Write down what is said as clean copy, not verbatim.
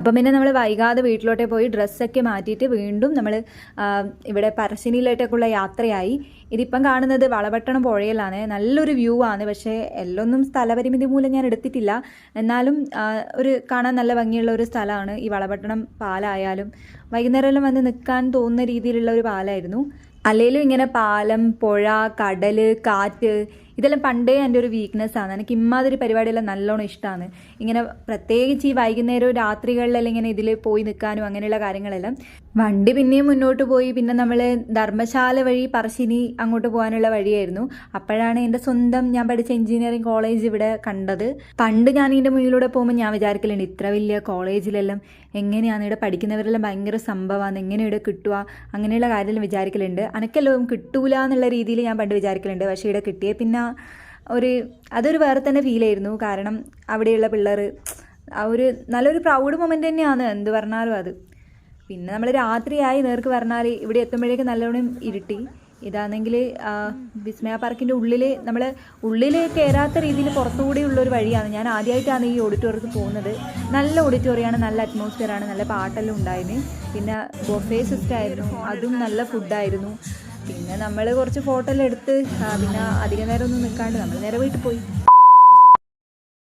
അപ്പം പിന്നെ നമ്മൾ വൈകാതെ വീട്ടിലോട്ടേ പോയി ഡ്രസ്സൊക്കെ മാറ്റിയിട്ട് വീണ്ടും നമ്മൾ ഇവിടെ പറശ്ശിനിയിലോട്ടേക്കുള്ള യാത്രയായി. ഇതിപ്പം കാണുന്നത് വളപട്ടണം പുഴയിലാണ്. നല്ലൊരു വ്യൂ ആണ്. പക്ഷേ എല്ലൊന്നും സ്ഥലപരിമിതി മൂലം ഞാൻ എടുത്തിട്ടില്ല. എന്നാലും ഒരു കാണാൻ നല്ല ഭംഗിയുള്ള ഒരു സ്ഥലമാണ് ഈ വളപട്ടണം പാലമായാലും. വൈകുന്നേരമെല്ലാം വന്ന് നിൽക്കാൻ തോന്നുന്ന രീതിയിലുള്ള ഒരു പാലമായിരുന്നു. അല്ലെങ്കിലും ഇങ്ങനെ പാലം, പുഴ, കടൽ, കാറ്റ് ഇതെല്ലാം പണ്ടേ എൻ്റെ ഒരു വീക്ക്നെസ്സാണ്. എനിക്ക് ഇമ്മാതിരി പരിപാടിയെല്ലാം നല്ലോണം ഇഷ്ടമാണ്. ഇങ്ങനെ പ്രത്യേകിച്ച് ഈ വൈകുന്നേരവും രാത്രികളിലെല്ലാം ഇങ്ങനെ ഇതിൽ പോയി നിൽക്കാനും അങ്ങനെയുള്ള കാര്യങ്ങളെല്ലാം. വണ്ടി പിന്നെയും മുന്നോട്ട് പോയി. പിന്നെ നമ്മൾ ധർമ്മശാല വഴി പറശ്ശിനി അങ്ങോട്ട് പോകാനുള്ള വഴിയായിരുന്നു. അപ്പോഴാണ് എൻ്റെ സ്വന്തം ഞാൻ പഠിച്ച എഞ്ചിനീയറിംഗ് കോളേജ് ഇവിടെ കണ്ടത്. പണ്ട് ഞാൻ ഇതിൻ്റെ മുന്നിലൂടെ പോകുമ്പോൾ ഞാൻ വിചാരിക്കലുണ്ട് ഇത്ര വലിയ കോളേജിലെല്ലാം എങ്ങനെയാണ് ഇവിടെ പഠിക്കുന്നവരെല്ലാം ഭയങ്കര സംഭവമാണ്, എങ്ങനെ ഇവിടെ കിട്ടുക, അങ്ങനെയുള്ള കാര്യമെല്ലാം വിചാരിക്കലുണ്ട്. അനക്കെല്ലാം കിട്ടൂല എന്നുള്ള രീതിയിൽ ഞാൻ പണ്ട് വിചാരിക്കലുണ്ട്. പക്ഷേ ഇവിടെ കിട്ടിയ പിന്നെ അതൊരു വേറെ തന്നെ ഫീലായിരുന്നു. കാരണം അവിടെയുള്ള പിള്ളേർ നല്ലൊരു പ്രൗഡ് മൊമെൻ്റ് തന്നെയാണ് എന്ത് പറഞ്ഞാലും അത്. പിന്നെ നമ്മൾ രാത്രിയായി നേർക്ക് പറഞ്ഞാൽ ഇവിടെ എത്തുമ്പോഴേക്ക് നല്ലോണം ഇരുട്ടി. ഇതാണെങ്കിൽ വിസ്മയ പാർക്കിൻ്റെ ഉള്ളിൽ കയറാത്ത രീതിയിൽ പുറത്തുകൂടിയുള്ളൊരു വഴിയാണ്. ഞാൻ ആദ്യമായിട്ടാണ് ഈ ഓഡിറ്റോറിയത്തിൽ പോകുന്നത്. നല്ല ഓഡിറ്റോറിയമാണ്, നല്ല അറ്റ്മോസ്ഫിയറാണ്, നല്ല പാട്ടെല്ലാം ഉണ്ടായിരുന്നു. പിന്നെ ബൊഫേ സിസ്റ്റം ആയിരുന്നു, അതും നല്ല ഫുഡായിരുന്നു. പിന്നെ നമ്മൾ കുറച്ച് ഫോട്ടോ എല്ലാം എടുത്ത് പിന്നെ അധികം നേരം ഒന്നും നിൽക്കാണ്ട് നമ്മൾ നേരെ വീട്ടിൽ പോയി.